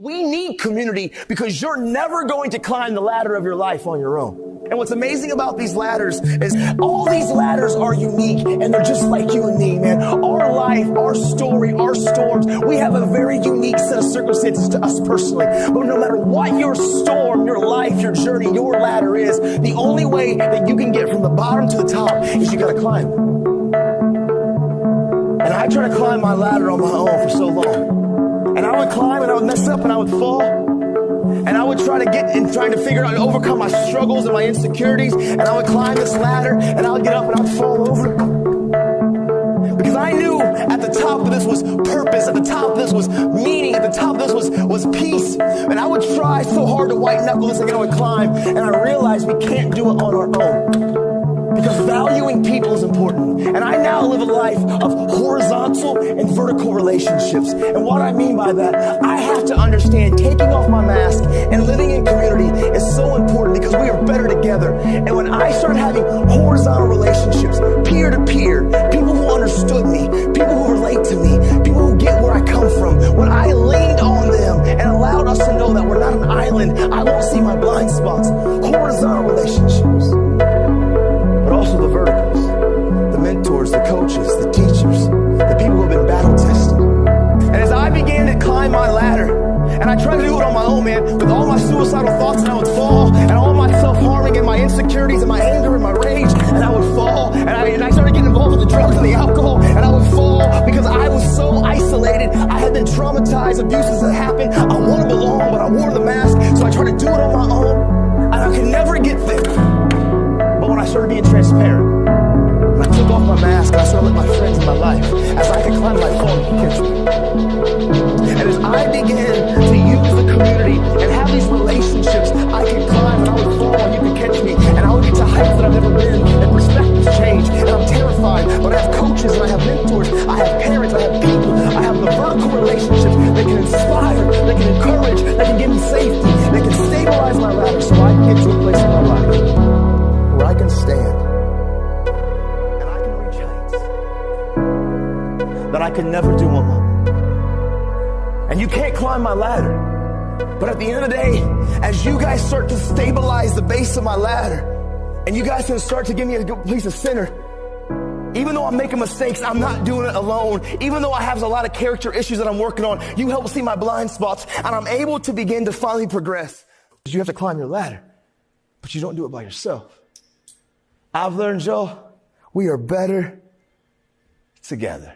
We need community because you're never going to climb the ladder of your life on your own. And what's amazing about these ladders is all these ladders are unique and they're just like you and me, man. Our life, our story, our storms, we have a very unique set of circumstances to us personally. But no matter what your storm, your life, your journey, your ladder is, the only way that you can get from the bottom to the top is you gotta climb. And I tried to climb my ladder on my own for so long. And I would climb and I would mess up and I would fall. And I would try to figure out and overcome my struggles and my insecurities. And I would climb this ladder and I would get up and I would fall over. Because I knew at the top of this was purpose. At the top of this was meaning. At the top of this was peace. And I would try so hard to white knuckle this and I would climb. And I realized we can't do it on our own. Because valuing people is important. And I now live a life of horizontal and vertical relationships. And what I mean by that, I have to understand taking off my mask and living in community is so important because we are better together. And when I started having horizontal relationships, peer to peer, people who understood me, people who relate to me, people who get where I come from, when I leaned on them and allowed us to know that we're not an island, I won't see my blind spots. Horizontal relationships. But also the verticals, the mentors, the coaches, the teachers, the people who have been battle tested. And as I began to climb my ladder, and I tried to do it on my own, man, with all my suicidal thoughts, and I would fall, and all my self-harming and my insecurities and my anger and my rage, and I would fall, and I started getting involved with the drugs and the alcohol, and I would fall because I was so isolated. I had been traumatized, abuses had happened. I wanted to belong, but I wore the mask, so I tried to do it on my own, and I could never get there. But when I started being transparent, and I took off my mask, and I started letting my friends in my life, as I could climb my phone and catch me. And as I began to use the community and have these relationships, I could climb and I would fall and you could catch me. And I would get to heights that I've never been, and perspectives change. And I'm terrified, but I have coaches and I have mentors, I have parents, I have people, I have the vertical relationships that can inspire, that can encourage, that can give me safety, that can stabilize my ladder so I can get to a place in my life where I can stand and I can reach heights that I could never do on my own. And you can't climb my ladder. But at the end of the day, as you guys start to stabilize the base of my ladder, and you guys can start to give me a good place of center, even though I'm making mistakes, I'm not doing it alone. Even though I have a lot of character issues that I'm working on, you help see my blind spots, and I'm able to begin to finally progress. You have to climb your ladder, but you don't do it by yourself. I've learned, Joe, we are better together.